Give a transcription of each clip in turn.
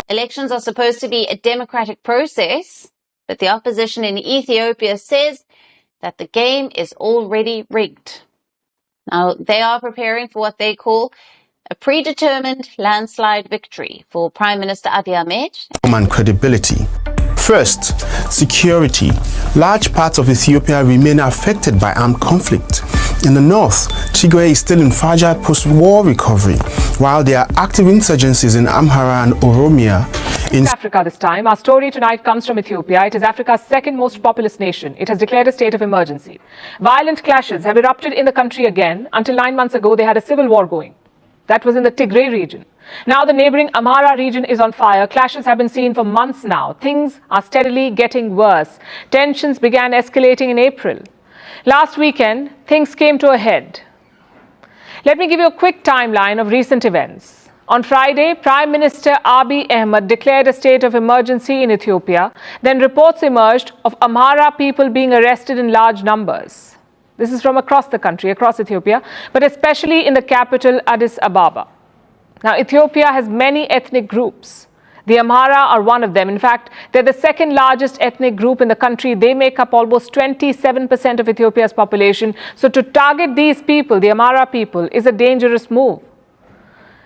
Elections are supposed to be a democratic process, but the opposition in Ethiopia says that the game is already rigged. Now, they are preparing for what they call a predetermined landslide victory for Prime Minister Abiy Ahmed. And credibility. First, security. Large parts of Ethiopia remain affected by armed conflict. In the north, Tigray is still in fragile post-war recovery, while there are active insurgencies in Amhara and Oromia. In Africa this time, our story tonight comes from Ethiopia. It is Africa's second most populous nation. It has declared a state of emergency. Violent clashes have erupted in the country again. Until 9 months ago, they had a civil war going. That was in the Tigray region. Now the neighboring Amhara region is on fire. Clashes have been seen for months now. Things are steadily getting worse. Tensions began escalating in April. Last weekend, things came to a head. Let me give you a quick timeline of recent events. On Friday, Prime Minister Abiy Ahmed declared a state of emergency in Ethiopia. Then reports emerged of Amhara people being arrested in large numbers. This is from across the country, across Ethiopia, but especially in the capital, Addis Ababa. Now, Ethiopia has many ethnic groups. The Amhara are one of them. In fact, they're the second largest ethnic group in the country. They make up almost 27% of Ethiopia's population. So to target these people, the Amhara people, is a dangerous move.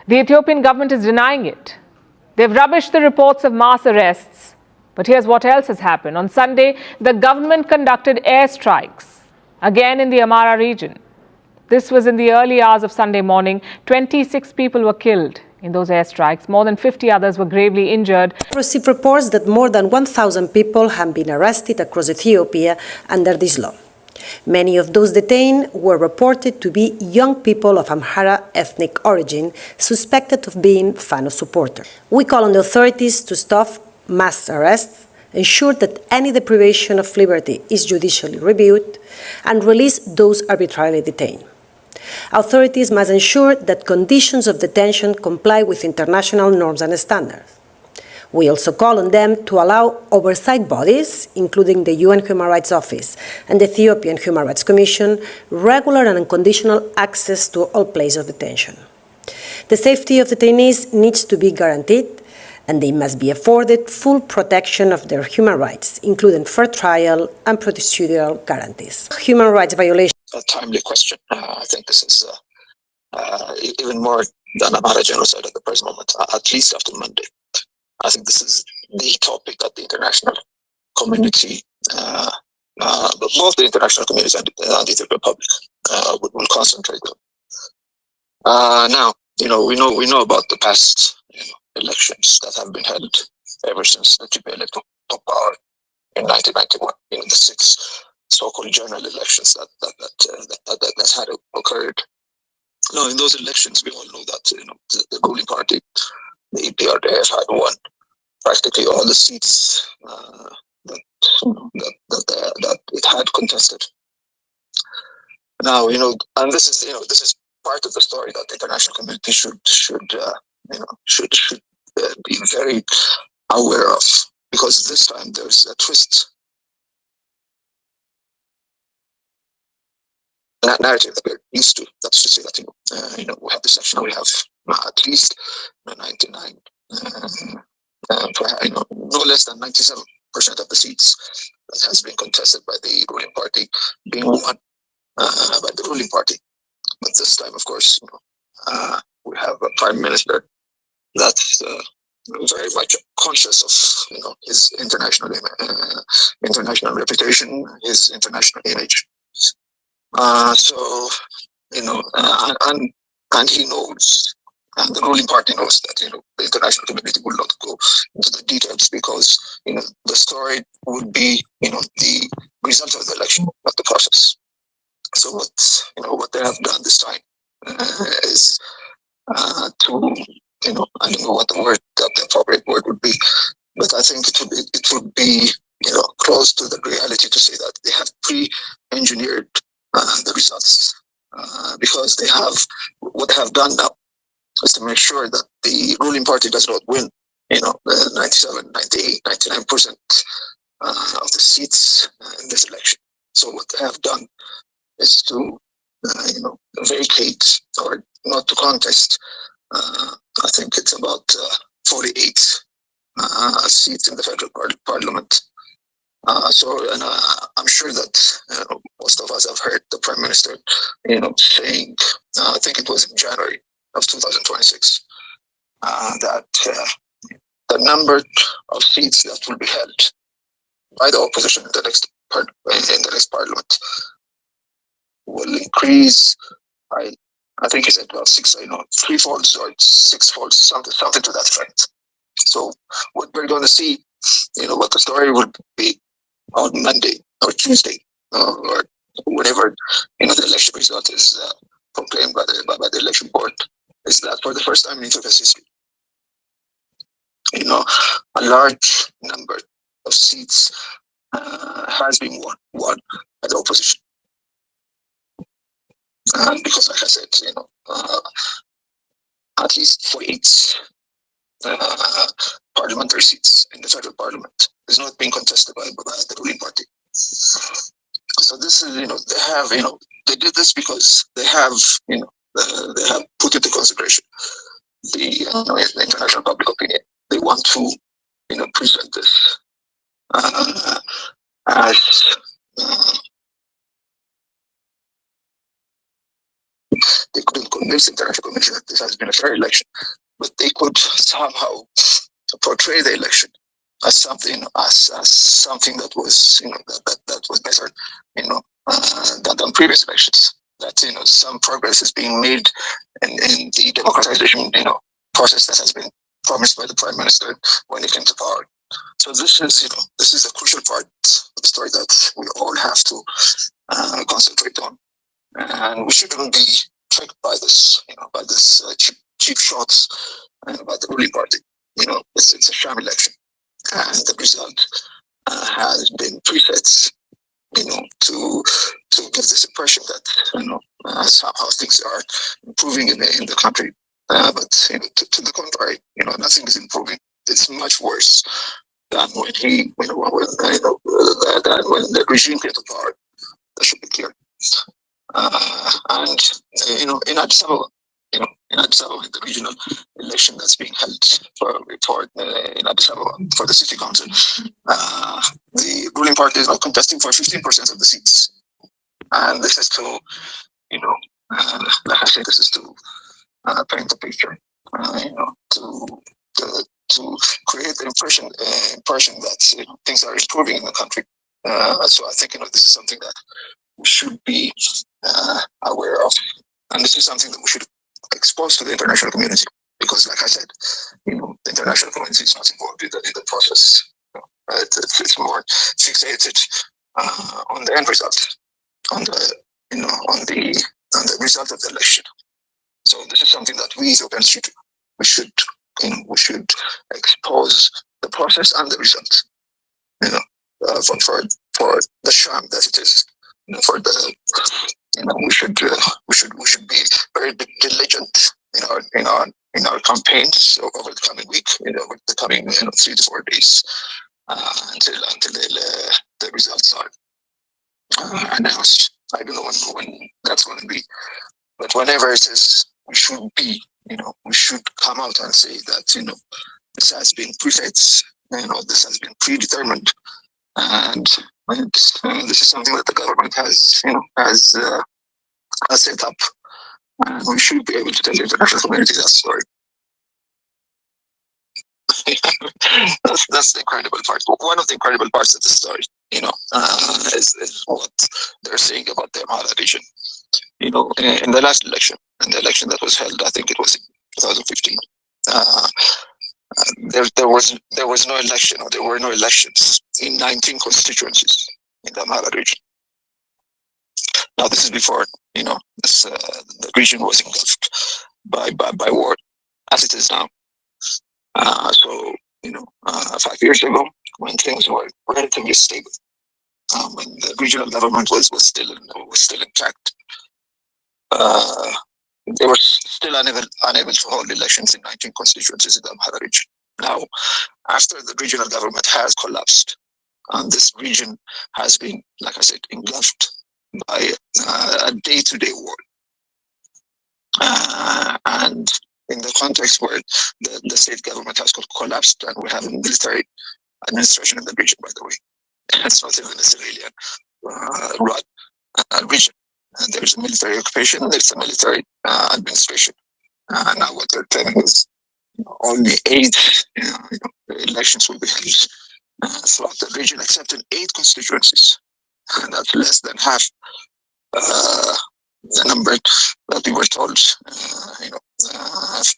The Ethiopian government is denying it. They've rubbished the reports of mass arrests. But here's what else has happened. On Sunday, the government conducted airstrikes, again in the Amhara region. This was in the early hours of Sunday morning. 26 people were killed in those airstrikes. More than 50 others were gravely injured. We received reports that more than 1,000 people have been arrested across Ethiopia under this law. Many of those detained were reported to be young people of Amhara ethnic origin, suspected of being Fano supporters. We call on the authorities to stop mass arrests, ensure that any deprivation of liberty is judicially reviewed, and release those arbitrarily detained. Authorities must ensure that conditions of detention comply with international norms and standards. We also call on them to allow oversight bodies, including the UN Human Rights Office and the Ethiopian Human Rights Commission, regular and unconditional access to all places of detention. The safety of detainees needs to be guaranteed, and they must be afforded full protection of their human rights, including fair trial and procedural guarantees. Human rights violations. A timely question. I think this is even more than Amhara genocide at the present moment, at least after Monday. I think this is the topic that the international community, both the international community and the Ethiopian public, will concentrate on. Now, we know about the past, elections that have been held ever since the TPLF took power in 1991. The 6 so-called general elections that had occurred. Now, in those elections, we all know that the ruling party, the EPRDF, had won practically all the seats that it had contested. Now, and this is part of the story that the international community should be very aware of, because this time there's a twist. That narrative that we're used to, that's to say that we have this election, we have at least 99, no less than 97% of the seats that has been contested by the ruling party being won by the ruling party. But this time, of course, we have a prime minister that's very much conscious of his international reputation, his international image. And he knows, and the ruling party knows that the international community will not go into the details, because the story would be the result of the election, not the process. So what they have done this time is to I don't know what the appropriate word would be, but I think it would be close to the reality to say that they have pre-engineered the results, because what they have done now is to make sure that the ruling party does not win 97, 98, 99% of the seats in this election. So what they have done is to, vacate or not to contest. I think it's about 48 seats in the federal parliament. And I'm sure that most of us have heard the Prime Minister, saying, I think it was in January of 2026, that the number of seats that will be held by the opposition in the next parliament will increase by, I think he said about threefolds or sixfolds, something to that effect. So what we're going to see, what the story will be on Monday or Tuesday, or whenever the election result is proclaimed by the election board, is that for the first time in Ethiopia's history, a large number of seats has been won by the opposition. Because, like I said, at least 48 parliamentary seats in the federal parliament is not being contested by the ruling party. So this is, they have, they did this because they have, they have put into consideration the international public opinion. They want to, present this as they couldn't convince the international community that this has been a fair election, but they could somehow portray the election as something that was that was better than previous elections. That some progress is being made in the democratization process that has been promised by the Prime Minister when he came to power. So this is a crucial part of the story that we all have to concentrate on, and we shouldn't be tricked by this cheap shots by the ruling party. It's a sham election, and the result has been presets, to give this impression that somehow things are improving in the country. But to the contrary, nothing is improving. It's much worse than when when the regime came to power. That should be clear. And in Addis Ababa, the regional election that's being held in Addis Ababa for the city council, the ruling party is now contesting for 15% of the seats, and this is to, like I say, this is to paint the picture, to create the impression that things are improving in the country. So I think this is something that we should be aware of, and this is something that we should expose to the international community, because, like I said, the international community is not involved in the process. It's more fixated on the end result, on the result of the election. So this is something that we Ethiopians should do. We should expose the process and the result. For the sham that it is. For the we should be very diligent in our campaigns over the coming week, over the coming 3 to 4 days, until the results are announced. I don't know when that's going to be, but whenever it is, we should come out and say that this has been preset, this has been predetermined, and this is something that the government has set up, and we should be able to tell the international community that story. That's the incredible part. One of the incredible parts of the story, is what they're saying about the Amhara region. In the last election, in the election that was held, I think it was in 2015. There was no election, or there were no elections in 19 constituencies in the Amhara region. Now this is before the region was engulfed by war, as it is now. So 5 years ago, when things were relatively stable, when the regional government was still intact, they were still unable to hold elections in 19 constituencies in the Amhara region. Now, after the regional government has collapsed, And this region has been, like I said, engulfed by a day-to-day war. And in the context where the state government has collapsed and we have a military administration in the region, by the way. It's not even a civilian run region. And there's a military occupation, there's a military administration. Now what they're telling us, only 8 elections will be held throughout the region, except in 8 constituencies. And that's less than half the number that we were told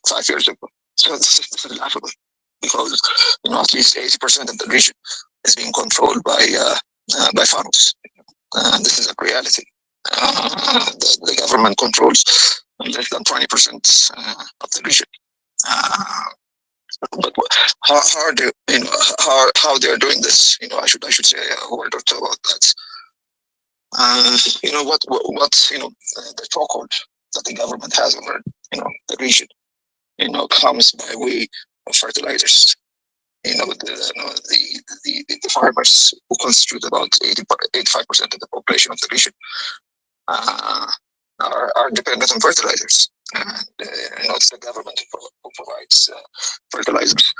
5 years ago. So this is laughable, because at least 80% of the region is being controlled by farmers. And this is a reality. The government controls less than 20% of the region. But how they are doing this? I should say a word or two about that. What the chokehold that the government has over the region comes by way of fertilizers. The farmers who constitute about 85% of the population of the region are dependent on fertilizers. And it's the government who provides fertilizers.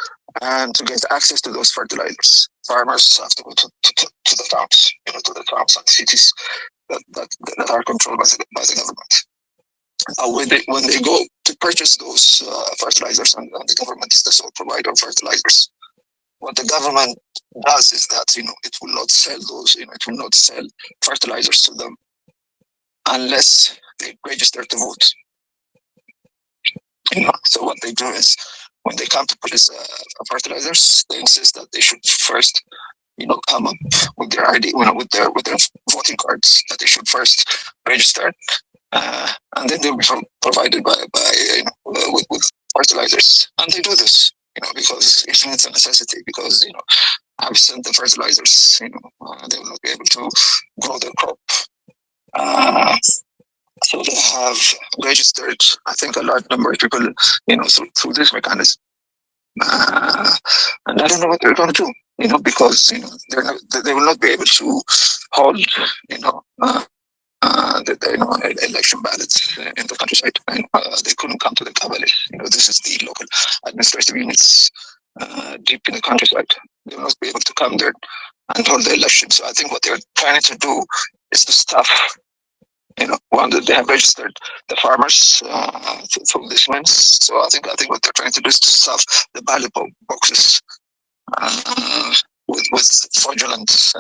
And to get access to those fertilizers, farmers have to go to the towns, to the towns and cities that are controlled by the government. When they go to purchase those fertilizers, and the government is the sole provider of fertilizers, what the government does is that it will not sell those, it will not sell fertilizers to them unless they register to vote. So what they do is, when they come to purchase fertilizers, they insist that they should first come up with their ID, with their voting cards, that they should first register, and then they'll be provided with fertilizers. And they do this, because it's a necessity, because absent the fertilizers, they will not be able to grow their crop. So they have registered, I think, a large number of people, through this mechanism. And I don't know what they're going to do, because they will not be able to hold, the election ballots in the countryside. They couldn't come to the Kabbalists. This is the local administrative units deep in the countryside. They will not be able to come there and hold the election. So I think what they're trying to do is to stuff. One that they have registered the farmers through this means. So I think what they're trying to do is to stuff the ballot boxes with fraudulent,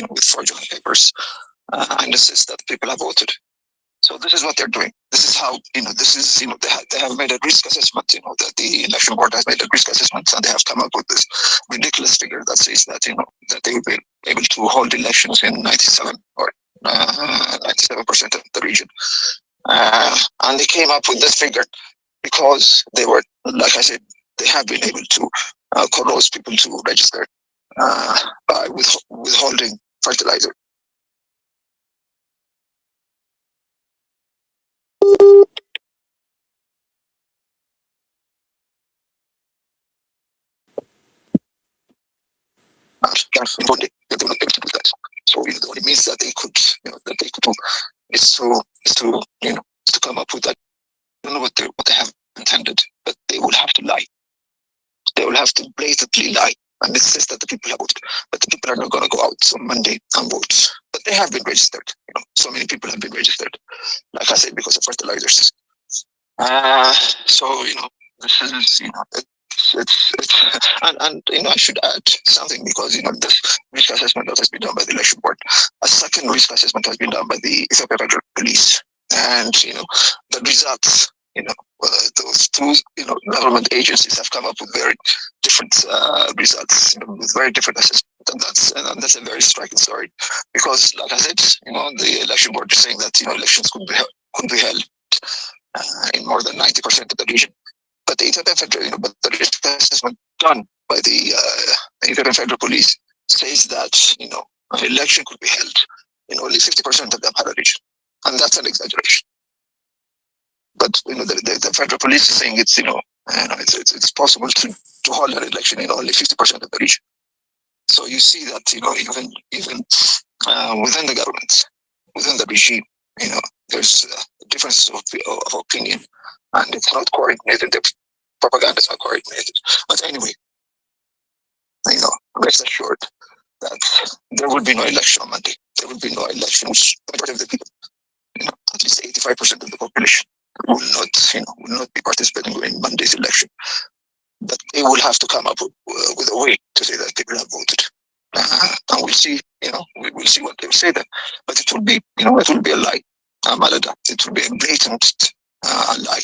with fraudulent papers, and insist that people have voted. So this is what they're doing. This is how this is they have made a risk assessment. That the election board has made a risk assessment, and they have come up with this ridiculous figure that says that that they will be able to hold elections in 97% of the region. And they came up with this figure because they were, like I said, they have been able to coerce people to register by withholding fertilizer. Importantly, that they were not able to do that. So the only means that they could do is to come up with that. I don't know what they have intended, but they will have to lie. They will have to blatantly lie and insist that the people have voted, but the people are not going to go out on Monday and vote. But they have been registered. So many people have been registered. Like I said, because of fertilizers. So this is it's and I should add something, because this risk assessment that has been done by the election board, a second risk assessment has been done by the Ethiopia Federal Police, and the results, those two government agencies have come up with very different results, with very different assessments, and that's a very striking story, because like I said, the election board is saying that elections could be held in more than 90% of the region. But the Ethiopian Federal, but the risk assessment done by the Ethiopian Federal Police says that an election could be held in only 50% of the Amhara region, and that's an exaggeration. But the Federal Police is saying it's it's possible to hold an election in only 50% of the region. So you see that, even within the government, within the regime, there's differences of opinion, and it's not coordinated. The propaganda is not coordinated. But anyway, rest assured that there will be no election on Monday. There will be no election, which the majority of the people, at least 85% of the population will not be participating in Monday's election. But they will have to come up with a way to say that people have voted. And we'll see, we'll see what they will say then. But it will be, it will be a lie. It will be a blatant lie.